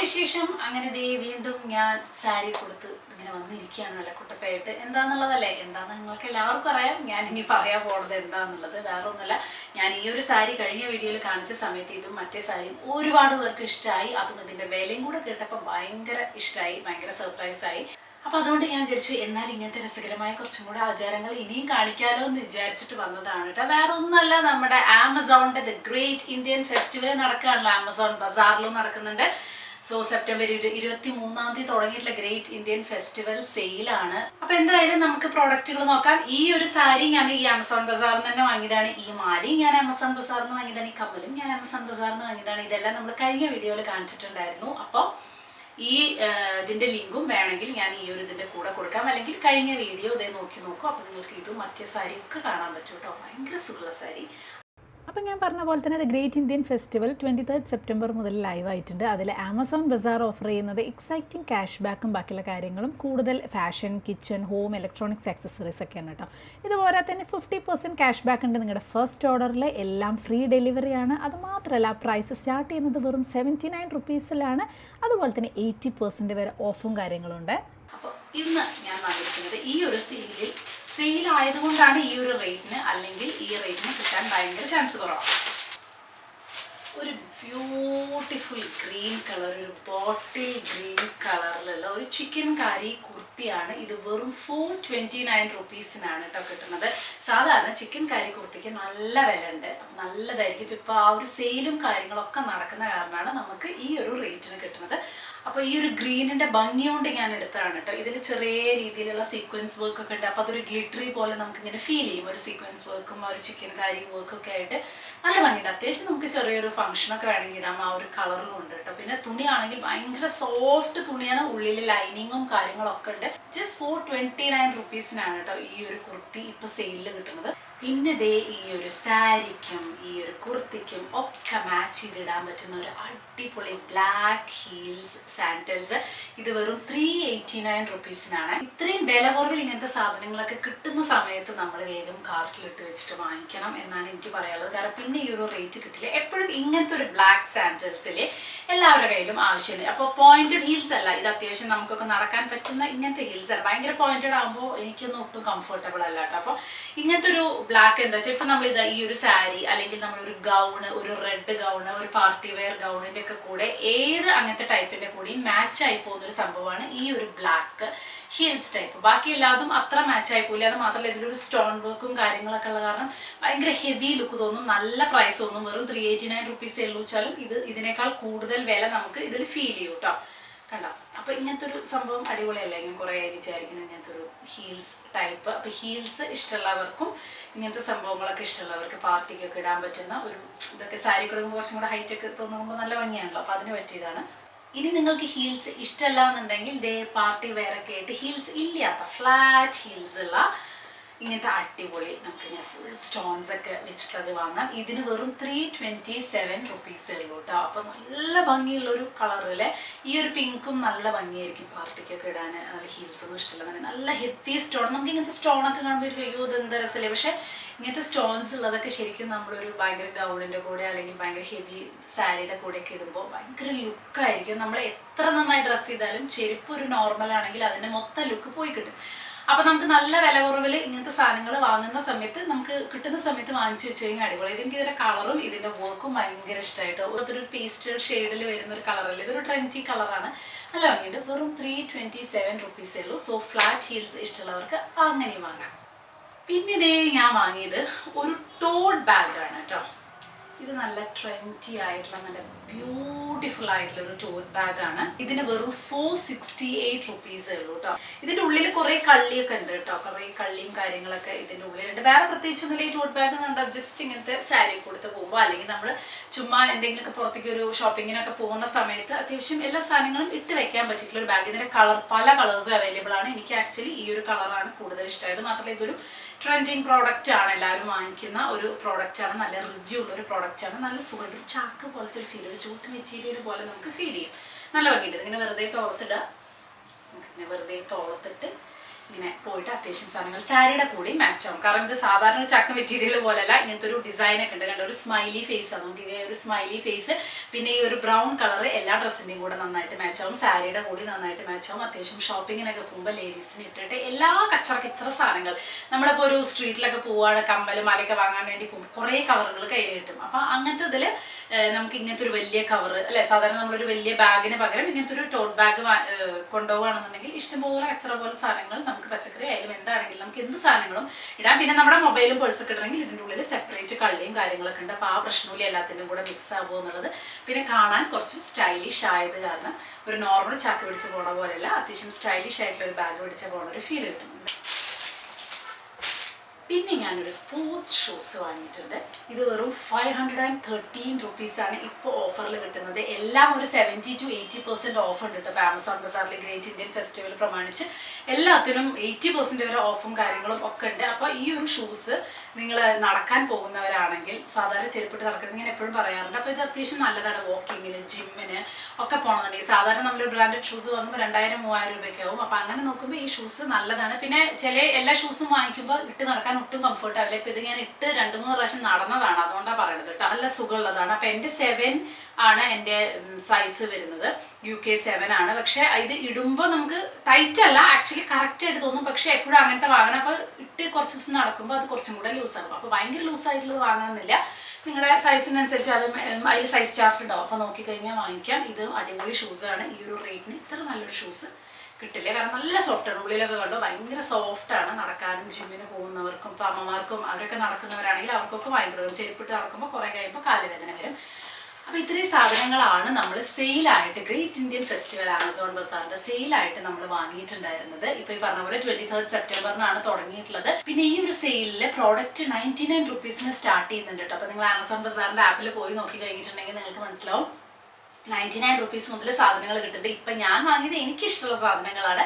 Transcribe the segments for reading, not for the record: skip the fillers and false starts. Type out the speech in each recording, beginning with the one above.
വിശേഷം അങ്ങനെ ദേ വീണ്ടും ഞാൻ സാരി കൊടുത്ത് ഇങ്ങനെ വന്നിരിക്കുകയാണ് നല്ല കുട്ടപ്പയായിട്ട്. എന്താന്നുള്ളതല്ലേ, എന്താന്ന് നിങ്ങൾക്ക് എല്ലാവർക്കും അറിയാം. ഞാൻ ഇനി പറയാൻ പോണത് എന്താന്നുള്ളത് വേറെ ഒന്നുമല്ല. ഞാൻ ഈ ഒരു സാരി കഴിഞ്ഞ വീഡിയോയിൽ കാണിച്ച സമയത്ത് ഇതും മറ്റേ സാരിയും ഒരുപാട് പേർക്ക് ഇഷ്ടമായി. അതും ഇതിന്റെ വിലയും കൂടെ കേട്ടപ്പോൾ ഭയങ്കര ഇഷ്ടമായി, ഭയങ്കര സർപ്രൈസ് ആയി. അപ്പൊ അതുകൊണ്ട് ഞാൻ വിചാരിച്ചു എന്നാൽ ഇങ്ങനത്തെ രസകരമായ കുറച്ചും കൂടെ ആചാരങ്ങൾ ഇനിയും കാണിക്കാലോ എന്ന് വിചാരിച്ചിട്ട് വന്നതാണ് കേട്ടോ. വേറെ ഒന്നുമല്ല, നമ്മുടെ ആമസോണിന്റെ ദ ഗ്രേറ്റ് ഇന്ത്യൻ ഫെസ്റ്റിവൽ നടക്കുകയാണല്ലോ, ആമസോൺ ബസാറിലും നടക്കുന്നുണ്ട്. സോ സെപ്റ്റംബർ 23 തുടങ്ങിയിട്ടുള്ള ഗ്രേറ്റ് ഇന്ത്യൻ ഫെസ്റ്റിവൽ സെയിലാണ്. അപ്പൊ എന്തായാലും നമുക്ക് പ്രോഡക്റ്റുകൾ നോക്കാം. ഈ ഒരു സാരി ഞാൻ ഈ ആമസോൺ ബസാറിൽ നിന്ന് തന്നെ വാങ്ങിയതാണ്. ഈ മാലയും ഞാൻ ആമസോൺ ബസാറിൽ നിന്ന് വാങ്ങിയതാണ്. ഈ കമ്മലും ഞാൻ ആമസോൺ ബസാറിൽ നിന്ന് വാങ്ങിയതാണ്. ഇതെല്ലാം നമ്മൾ കഴിഞ്ഞ വീഡിയോയിൽ കാണിച്ചിട്ടുണ്ടായിരുന്നു. അപ്പോൾ ഈ ഇതിന്റെ ലിങ്കും വേണമെങ്കിൽ ഞാൻ ഈ ഒരു ഇതിന്റെ കൂടെ കൊടുക്കാം, അല്ലെങ്കിൽ കഴിഞ്ഞ വീഡിയോ ഇതേ നോക്കി നോക്കും. അപ്പോൾ നിങ്ങൾക്ക് ഇതും മറ്റേ സാരി ഒക്കെ കാണാൻ പറ്റും കേട്ടോ. ഭയങ്കര സുഖമുള്ള സാരി. അപ്പം ഞാൻ പറഞ്ഞ പോലെ തന്നെ the great Indian festival 23 September മുതൽ ലൈവ് ആയിട്ടുണ്ട്. അതിൽ ആമസോൺ ബസാർ ഓഫർ ചെയ്യുന്നത് എക്സൈറ്റിംഗ് ക്യാഷ് ബാക്കും ബാക്കിയുള്ള കാര്യങ്ങളും, കൂടുതൽ fashion, kitchen, home, electronics accessories ഒക്കെയാണ് കേട്ടോ. ഇതുപോലെ തന്നെ 50% ക്യാഷ് ബാക്ക് ഉണ്ട്. നിങ്ങളുടെ ഫസ്റ്റ് ഓർഡറിൽ എല്ലാം ഫ്രീ ഡെലിവറിയാണ്. അതുമാത്രമല്ല പ്രൈസ് സ്റ്റാർട്ട് ചെയ്യുന്നത് വെറും 79 റുപ്പീസിലാണ്. അതുപോലെ തന്നെ 80% വരെ ഓഫും കാര്യങ്ങളും ഉണ്ട്. അപ്പോൾ ഇന്ന് ഞാൻ വാങ്ങിയിരിക്കുന്നത് ഈ ഒരു സെയിൽ ആയതുകൊണ്ടാണ് ഈ ഒരു റേറ്റിന്, അല്ലെങ്കിൽ ഈ റേറ്റിന് കിട്ടാൻ ഭയങ്കര ചാൻസ് കുറവാണ്. ഒരു ബ്യൂട്ടിഫുൾ ഗ്രീൻ കളർ, ഒരു ബോട്ടിൽ ഗ്രീൻ കളറിലുള്ള ഒരു ചിക്കൻ കാരി കുർത്തിയാണ്. ഇത് വെറും 429 റുപ്പീസിനാണ് കേട്ടോ കിട്ടുന്നത്. സാധാരണ ചിക്കൻ കാരി കുർത്തിക്ക് നല്ല വില ഉണ്ട്, നല്ലതായിരിക്കും. ഇപ്പോൾ ആ ഒരു സെയിലും കാര്യങ്ങളൊക്കെ നടക്കുന്ന കാരണമാണ് നമുക്ക് ഈ ഒരു റേറ്റിന് കിട്ടുന്നത്. അപ്പോൾ ഈ ഒരു ഗ്രീനിന്റെ ഭംഗി കൊണ്ട് ഞാൻ എടുത്തതാണ് കേട്ടോ. ഇതിൽ ചെറിയ രീതിയിലുള്ള സീക്വൻസ് വർക്ക് ഒക്കെ ഉണ്ട്. അപ്പോൾ അതൊരു ഗ്ലിറ്ററി പോലെ നമുക്ക് ഇങ്ങനെ ഫീൽ ചെയ്യും. ഒരു സീക്വൻസ് വർക്കും ഒരു ചിക്കൻ കാരി വർക്കും ഒക്കെ ആയിട്ട് നല്ല ഭംഗിയുണ്ട്. അത്യാവശ്യം നമുക്ക് ചെറിയൊരു ഫംഗ്ഷനൊക്കെ വേണമെങ്കിൽ ഇടാം. ആ ഒരു കളറിലും ഉണ്ട് കേട്ടോ. പിന്നെ തുണിയാണെങ്കിൽ ഭയങ്കര സോഫ്റ്റ് തുണിയാണ്, ഉള്ളിൽ ലൈനിങ്ങും കാര്യങ്ങളൊക്കെ ഉണ്ട്. ജസ്റ്റ് 429 റുപ്പീസിനാണ് കേട്ടോ ഈ ഒരു കുർത്തി ഇപ്പോൾ സെയിലിൽ കിട്ടുന്നത്. പിന്നെ ദേ ഈ ഒരു സാരിക്കും ഈ ഒരു കുർത്തിക്കും ഒക്കെ മാച്ച് ചെയ്തിടാൻ പറ്റുന്ന ഒരു അടിപൊളി ബ്ലാക്ക് ഹീൽസ് സാൻഡൽസ്. ഇത് വെറും 389 റുപ്പീസിനാണ്. ഇത്രയും വില കുറവിൽ ഇങ്ങനത്തെ സാധനങ്ങളൊക്കെ കിട്ടുന്ന സമയത്ത് നമ്മൾ വേഗം കാർട്ടിലിട്ട് വെച്ചിട്ട് വാങ്ങിക്കണം എന്നാണ് എനിക്ക് പറയാനുള്ളത്. കാരണം പിന്നെ ഈ ഒരു റേറ്റ് കിട്ടില്ല. എപ്പോഴും ഇങ്ങനത്തെ ഒരു ബ്ലാക്ക് സാൻഡൽസിൽ എല്ലാവരുടെ കയ്യിലും ആവശ്യമുണ്ട്. അപ്പോൾ പോയിന്റഡ് ഹീൽസ് അല്ല, ഇത് അത്യാവശ്യം നമുക്കൊക്കെ നടക്കാൻ പറ്റുന്ന ഇങ്ങനത്തെ ഹീൽസ് ആണ്. ഭയങ്കര പോയിന്റഡ് ആകുമ്പോൾ എനിക്കൊന്നും ഒട്ടും കംഫർട്ടബിൾ അല്ല കേട്ടോ. അപ്പോൾ ഇങ്ങനത്തെ ഒരു ബ്ലാക്ക് എന്താ വെച്ചാൽ ഇപ്പം നമ്മൾ ഈ ഒരു സാരി അല്ലെങ്കിൽ നമ്മളൊരു ഗൗണ്, ഒരു റെഡ് ഗൗണ്, ഒരു പാർട്ടി വെയർ ഗൗണിൻ്റെ ഒക്കെ കൂടെ ഏത് അങ്ങനത്തെ ടൈപ്പിന്റെ കൂടെയും മാച്ച് ആയി പോകുന്ന ഒരു സംഭവമാണ് ഈ ഒരു ബ്ലാക്ക് ഹീൽസ് ടൈപ്പ്. ബാക്കി എല്ലാതും അത്ര മാച്ച് ആയി പോയില്ല. അത് മാത്രമല്ല ഇതിലൊരു സ്റ്റോൺ വർക്കും കാര്യങ്ങളൊക്കെ ഉള്ള കാരണം ഭയങ്കര ഹെവി ലുക്ക് തോന്നും. നല്ല പ്രൈസ് തോന്നും. വെറും 389 റുപ്പീസേ ഉള്ളൂ വെച്ചാലും ഇതിനേക്കാൾ കൂടുതൽ വില നമുക്ക് ഇതിൽ ഫീൽ ചെയ്യും കേട്ടോ. കണ്ടോ? അപ്പൊ ഇങ്ങനത്തെ ഒരു സംഭവം അടിപൊളിയല്ല. ഇങ്ങനെ കുറേ വിചാരിക്കുന്നു ഇങ്ങനത്തെ ഒരു ഹീൽസ് ടൈപ്പ്. അപ്പൊ ഹീൽസ് ഇഷ്ടമുള്ളവർക്കും ഇങ്ങനത്തെ സംഭവങ്ങളൊക്കെ ഇഷ്ടമുള്ളവർക്ക് പാർട്ടിക്കൊക്കെ ഇടാൻ പറ്റുന്ന ഒരു ഇതൊക്കെ സാരി കൊടുക്കുമ്പോൾ കുറച്ചും കൂടെ ഹൈറ്റ് ഒക്കെ തോന്നുമ്പോൾ നല്ല ഭംഗിയാണല്ലോ. അപ്പൊ അതിന് പറ്റിയതാണ്. ഇനി നിങ്ങൾക്ക് ഹീൽസ് ഇഷ്ടമല്ല എന്നുണ്ടെങ്കിൽ ദേ പാർട്ടി വെയർ ഒക്കെ ആയിട്ട് ഹീൽസ് ഇല്ലാത്ത ഫ്ലാറ്റ് ഹീൽസ് ഉള്ള ഇങ്ങനത്തെ അടിപൊളി നമുക്ക് ഇങ്ങനെ ഫുൾ സ്റ്റോൺസ് ഒക്കെ വെച്ചിട്ടത് വാങ്ങാം. ഇതിന് വെറും 327 റുപ്പീസേ ഉള്ളൂ കേട്ടോ. അപ്പോൾ നല്ല ഭംഗിയുള്ളൊരു കളറിലെ ഈ ഒരു പിങ്കും നല്ല ഭംഗിയായിരിക്കും പാർട്ടിക്കൊക്കെ ഇടാൻ. നല്ല ഹീൽസ് ഒന്നും ഇഷ്ടമല്ല, നല്ല ഹെവി സ്റ്റോൺ. നമുക്ക് ഇങ്ങനത്തെ സ്റ്റോണൊക്കെ കാണുമ്പോൾ അയ്യോ ഇതെന്താ രസമല്ലേ. പക്ഷെ ഇങ്ങനത്തെ സ്റ്റോൺസ് ഉള്ളതൊക്കെ ശരിക്കും നമ്മളൊരു ഭയങ്കര ഗൗണിൻ്റെ കൂടെ അല്ലെങ്കിൽ ഭയങ്കര ഹെവി സാരിയുടെ കൂടെയൊക്കെ ഇടുമ്പോൾ ഭയങ്കര ലുക്കായിരിക്കും. നമ്മൾ എത്ര നന്നായി ഡ്രസ്സ് ചെയ്താലും ചെരുപ്പ് ഒരു നോർമൽ ആണെങ്കിൽ അതിൻ്റെ മൊത്തം ലുക്ക് പോയി കിട്ടും. അപ്പൊ നമുക്ക് നല്ല വില കുറവിൽ ഇങ്ങനത്തെ സാധനങ്ങൾ വാങ്ങുന്ന സമയത്ത് നമുക്ക് കിട്ടുന്ന സമയത്ത് വാങ്ങിച്ചു വെച്ച് കഴിഞ്ഞാൽ അടിപൊളി. എനിക്ക് ഇതിന്റെ കളറും ഇതിന്റെ വർക്കും ഭയങ്കര ഇഷ്ടമായിട്ട്. അതൊരു പേസ്റ്റൽ ഷെയ്ഡിൽ വരുന്ന ഒരു കളറല്ലേ, ഇതൊരു ട്രെൻഡി കളറാണ്, നല്ല ഭംഗിയുണ്ട്. വെറും 327 റുപ്പീസേ ഉള്ളൂ. സോ ഫ്ലാറ്റ് ഹീൽസ് ഇഷ്ടമുള്ളവർക്ക് അങ്ങനെ വാങ്ങാം. പിന്നെ ഇതേ ഞാൻ വാങ്ങിയത് ഒരു ടോട്ട് ബാഗാണ് കേട്ടോ. ഇത് നല്ല ട്രെൻഡി ആയിട്ടുള്ള നല്ല ബ്യൂട്ടിഫുൾ ആയിട്ടുള്ള ഒരു ടോട്ട് ബാഗാണ്. ഇതിന് വെറും 468 റുപ്പീസേ ഉള്ളൂ കേട്ടോ. ഇതിന്റെ ഉള്ളിൽ കുറെ കള്ളിയൊക്കെ ഉണ്ട് കേട്ടോ. കുറെ കള്ളിയും കാര്യങ്ങളൊക്കെ ഇതിന്റെ ഉള്ളിലുണ്ട്. വേറെ പ്രത്യേകിച്ചൊന്നുമില്ല. ഈ ടോട്ട് ബാഗ് എന്ന് പറഞ്ഞാൽ ജസ്റ്റ് ഇങ്ങനത്തെ സാരി കൊടുത്ത് പോകുമ്പോൾ അല്ലെങ്കിൽ നമ്മൾ ചുമ്മാ എന്തെങ്കിലുമൊക്കെ പുറത്തേക്ക് ഒരു ഷോപ്പിങ്ങിനൊക്കെ പോകുന്ന സമയത്ത് അത്യാവശ്യം എല്ലാ സാധനങ്ങളും ഇട്ട് വെക്കാൻ പറ്റിയിട്ടുള്ള ഒരു ബാഗ്. ഇതിന്റെ കളർ പല കളേഴ്സും അവൈലബിൾ ആണ്. എനിക്ക് ആക്ച്വലി ഈ ഒരു കളറാണ് കൂടുതൽ ഇഷ്ടമായത്. മാത്രമല്ല ഇതൊരു ട്രെൻഡിങ് പ്രോഡക്റ്റ് ആണ്, എല്ലാവരും വാങ്ങിക്കുന്ന ഒരു പ്രോഡക്റ്റ് ആണ്. നല്ല റിവ്യൂ ഉള്ള ഒരു പ്രോഡക്റ്റ് ആണ്. നല്ല സുഖം, ഒരു ചാക്ക് പോലത്തെ ഒരു ഫീൽ, ഒരു ജൂട്ട് മെറ്റീരിയൽ പോലെ നമുക്ക് ഫീൽ ചെയ്യും. നല്ല ഭംഗിയുണ്ട്. ഇങ്ങനെ വെറുതെ തോളത്തിടുക, ഇങ്ങനെ വെറുതെ തോളത്തിട്ട് ഇങ്ങനെ പോയിട്ട് അത്യാവശ്യം സാധനങ്ങൾ സാരിയുടെ കൂടി മാച്ച് ആവും. കാരണം ഇത് സാധാരണ ഒരു ചാക്ക് മെറ്റീരിയൽ പോലെയല്ല, ഇങ്ങനത്തെ ഒരു ഡിസൈനൊക്കെ ഉണ്ട്. കണ്ട ഒരു സ്മൈലി ഫേസ് ആണ്, നമുക്ക് ഒരു സ്മൈലി ഫേസ്, പിന്നെ ഈ ഒരു ബ്രൗൺ കളർ എല്ലാ ഡ്രസ്സിൻ്റെയും കൂടെ നന്നായിട്ട് മാച്ച് ആവും, സാരിയുടെ കൂടി നന്നായിട്ട് മാച്ച് ആവും. അത്യാവശ്യം ഷോപ്പിങ്ങിനൊക്കെ പോകുമ്പോൾ ലേഡീസിന് ഇട്ടിട്ട് എല്ലാ കിച്ചറ സാധനങ്ങൾ, നമ്മളിപ്പോൾ ഒരു സ്ട്രീറ്റിലൊക്കെ പോവുകയാണ്, കമ്മൽ മാലയൊക്കെ വാങ്ങാൻ വേണ്ടി പോകുമ്പോൾ കുറേ കവറുകൾ കയ്യിൽ കിട്ടും. അപ്പോൾ അങ്ങനത്തെ ഇതിൽ നമുക്ക് ഇങ്ങനത്തെ ഒരു വലിയ കവർ അല്ലെ, സാധാരണ നമ്മളൊരു വലിയ ബാഗിന് പകരം ഇങ്ങനത്തെ ഒരു ടോട്ട് ബാഗ് കൊണ്ടുപോകുകയാണെന്നുണ്ടെങ്കിൽ ഇഷ്ടംപോലെ കച്ചറ പോലെ സാധനങ്ങൾ നമുക്ക് പച്ചക്കറി ആയാലും എന്താണെങ്കിലും നമുക്ക് എന്ത് സാധനങ്ങളും ഇടാം. പിന്നെ നമ്മുടെ മൊബൈലും പേഴ്സൊക്കെ ഇടണമെങ്കിൽ ഇതിൻ്റെ ഉള്ളിൽ സെപ്പറേറ്റ് കള്ളിയും കാര്യങ്ങളൊക്കെ ഉണ്ട്. അപ്പോൾ ആ പ്രശ്നമില്ല, എല്ലാത്തിനും കൂടെ മിക്സ് ആകുമോ എന്നുള്ളത്. പിന്നെ കാണാൻ കുറച്ച് സ്റ്റൈലിഷ് ആയത് കാരണം ഒരു നോർമൽ ചാക്ക് പിടിച്ച് പോണ പോലെയല്ല, അത്യാവശ്യം സ്റ്റൈലിഷ് ആയിട്ടുള്ള ഒരു ബാഗ് പിടിച്ച പോണ ഒരു ഫീൽ കിട്ടുന്നുണ്ട്. പിന്നെ ഞാനൊരു സ്പോർട്സ് ഷൂസ് വാങ്ങിയിട്ടുണ്ട്. ഇത് വെറും 513 റുപ്പീസാണ് ഇപ്പോൾ ഓഫറിൽ കിട്ടുന്നത്. എല്ലാം ഒരു 70 to 80% ഓഫ് ഉണ്ട് കേട്ടോ. ഇപ്പോൾ ആമസോൺ ബസാറിൽ ഗ്രേറ്റ് ഇന്ത്യൻ ഫെസ്റ്റിവൽ പ്രമാണിച്ച് എല്ലാത്തിനും 80% വരെ ഓഫും കാര്യങ്ങളും ഒക്കെ ഉണ്ട്. അപ്പോൾ ഈ ഒരു ഷൂസ് നിങ്ങൾ നടക്കാൻ പോകുന്നവരാണെങ്കിൽ, സാധാരണ ചെരുപ്പിട്ട് നടക്കുന്നത് ഞാൻ എപ്പോഴും പറയാറുണ്ട്, അപ്പോൾ ഇത് അത്യാവശ്യം നല്ലതാണ് വാക്കിങ്ങിന്, ജിമ്മിന് ഒക്കെ പോകണമെന്നുണ്ടെങ്കിൽ. സാധാരണ നമ്മൾ ബ്രാൻഡഡ് ഷൂസ് വാങ്ങുമ്പോൾ 2000-3000 രൂപയൊക്കെ ആവും. അപ്പോൾ അങ്ങനെ നോക്കുമ്പോൾ ഈ ഷൂസ് നല്ലതാണ്. പിന്നെ എല്ലാ ഷൂസും വാങ്ങിക്കുമ്പോൾ ഇട്ട് നടക്കാൻ ഒട്ടും കംഫർട്ട് ആവില്ല. ഇപ്പോൾ ഇത് ഞാൻ ഇട്ട് 2-3 പ്രാവശ്യം നടന്നതാണ്, അതുകൊണ്ടാണ് പറയുന്നത് കേട്ടോ. നല്ല സുഖമുള്ളതാണ്. അപ്പോൾ എൻ്റെ 7 ആണ് എൻ്റെ സൈസ് വരുന്നത്, UK 7 ആണ്. പക്ഷേ ഇത് ഇടുമ്പോൾ നമുക്ക് ടൈറ്റ് അല്ല, ആക്ച്വലി കറക്റ്റ് ആയിട്ട് തോന്നും. പക്ഷേ എപ്പോഴും അങ്ങനത്തെ വാങ്ങണം. അപ്പോൾ ഇട്ട് കുറച്ച് ദിവസം നടക്കുമ്പോൾ അത് കുറച്ചും കൂടെ ലൂസാകും. അപ്പോൾ ഭയങ്കര ലൂസായിട്ടുള്ളത് വാങ്ങണമെന്നില്ല, നിങ്ങളുടെ സൈസിനനുസരിച്ച് അത് അതിൽ സൈസ് ചാർട്ട് ഉണ്ടാവും, അപ്പോൾ നോക്കിക്കഴിഞ്ഞാൽ വാങ്ങിക്കാം. ഇത് അടിപൊളി ഷൂസാണ്. ഈ ഒരു റേറ്റിന് ഇത്ര നല്ലൊരു ഷൂസ് കിട്ടില്ല, കാരണം നല്ല സോഫ്റ്റാണ്. ഉള്ളിലൊക്കെ കണ്ടോ ഭയങ്കര സോഫ്റ്റാണ്. നടക്കാനും ജിമ്മിന് പോകുന്നവർക്കും ഇപ്പോൾ അമ്മമാർക്കും അവരൊക്കെ നടക്കുന്നവരാണെങ്കിൽ അവർക്കൊക്കെ വാങ്ങിക്കൊടുക്കും. ചെരുപ്പിട്ട് നടക്കുമ്പോൾ കുറേ കഴിയുമ്പോൾ കാലുവേദന വരും. അപ്പോൾ ഇത്രയും സാധനങ്ങളാണ് നമ്മൾ സെയിലായിട്ട് ഗ്രേറ്റ് ഇന്ത്യൻ ഫെസ്റ്റിവൽ ആമസോൺ ബസാറിന്റെ സെയിലായിട്ട് നമ്മൾ വാങ്ങിയിട്ടുണ്ടായിരുന്നത്. ഇപ്പോൾ ഈ പറഞ്ഞ പോലെ 23rd സെപ്റ്റംബറിനാണ് തുടങ്ങിയിട്ടുള്ളത്. പിന്നെ ഈ ഒരു സെയിലിൽ പ്രോഡക്റ്റ് 99 റുപ്പീസിന് സ്റ്റാർട്ട് ചെയ്യുന്നുണ്ട് കേട്ടോ. അപ്പോൾ നിങ്ങൾ ആമസോൺ ബസാറിന്റെ ആപ്പിൽ പോയി നോക്കി കഴിഞ്ഞിട്ടുണ്ടെങ്കിൽ നിങ്ങൾക്ക് മനസ്സിലാവും 99 റുപ്പീസ് മുതൽ സാധനങ്ങൾ കിട്ടുന്നുണ്ട്. ഇപ്പം ഞാൻ വാങ്ങിയത് എനിക്കിഷ്ടമുള്ള സാധനങ്ങളാണ്,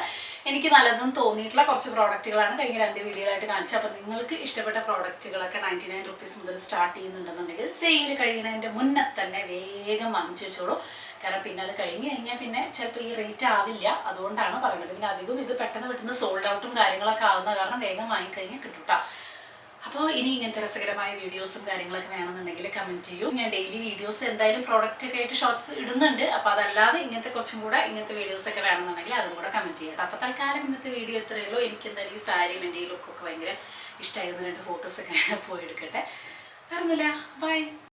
എനിക്ക് നല്ലതെന്ന് തോന്നിയിട്ടുള്ള കുറച്ച് പ്രോഡക്റ്റുകളാണ് കഴിഞ്ഞ 2 വീഡിയോയിലായിട്ട് കാണിച്ചത്. അപ്പോൾ നിങ്ങൾക്ക് ഇഷ്ടപ്പെട്ട പ്രോഡക്റ്റുകളൊക്കെ 99 റുപ്പീസ് മുതൽ സ്റ്റാർട്ട് ചെയ്യുന്നുണ്ടെന്നുണ്ടെങ്കിൽ സെയിൽ കഴിയുന്നതിൻ്റെ മുന്നേ തന്നെ വേഗം വാങ്ങിച്ചു വെച്ചോളൂ. കാരണം പിന്നെ അത് കഴിഞ്ഞ് കഴിഞ്ഞാൽ പിന്നെ ചിലപ്പോൾ ഈ റേറ്റ് ആവില്ല, അതുകൊണ്ടാണ് പറയുന്നത്. പിന്നെ അധികം ഇത് പെട്ടെന്ന് സോൾഡ് ഔട്ടും കാര്യങ്ങളൊക്കെ ആവുന്ന കാരണം വേഗം വാങ്ങിക്കഴിഞ്ഞാൽ കിട്ടും കേട്ടോ. അപ്പോൾ ഇനി ഇങ്ങനത്തെ രസകരമായ വീഡിയോസും കാര്യങ്ങളൊക്കെ വേണമെന്നുണ്ടെങ്കിൽ കമൻറ്റ് ചെയ്യൂ. ഞാൻ ഡെയിലി വീഡിയോസ് എന്തായാലും പ്രോഡക്റ്റ് ഒക്കെ ആയിട്ട് ഷോർട്സ് ഇടുന്നുണ്ട്. അപ്പോൾ അതല്ലാതെ ഇങ്ങനത്തെ കുറച്ചും കൂടെ ഇങ്ങനത്തെ വീഡിയോസൊക്കെ വേണമെന്നുണ്ടെങ്കിൽ അതും കൂടെ കമൻറ്റ് ചെയ്യട്ടെ. അപ്പോൾ തൽക്കാലം ഇന്നത്തെ വീഡിയോ ഇത്രയേ ഉള്ളൂ. എനിക്ക് എന്തായാലും ഈ സാരിയും എൻ്റെ ഈ ലുക്കൊക്കെ ഭയങ്കര ഇഷ്ടമായിരുന്നു. 2 ഫോട്ടോസൊക്കെ പോയി എടുക്കട്ടെ. വേറൊന്നുമില്ല, ബൈ.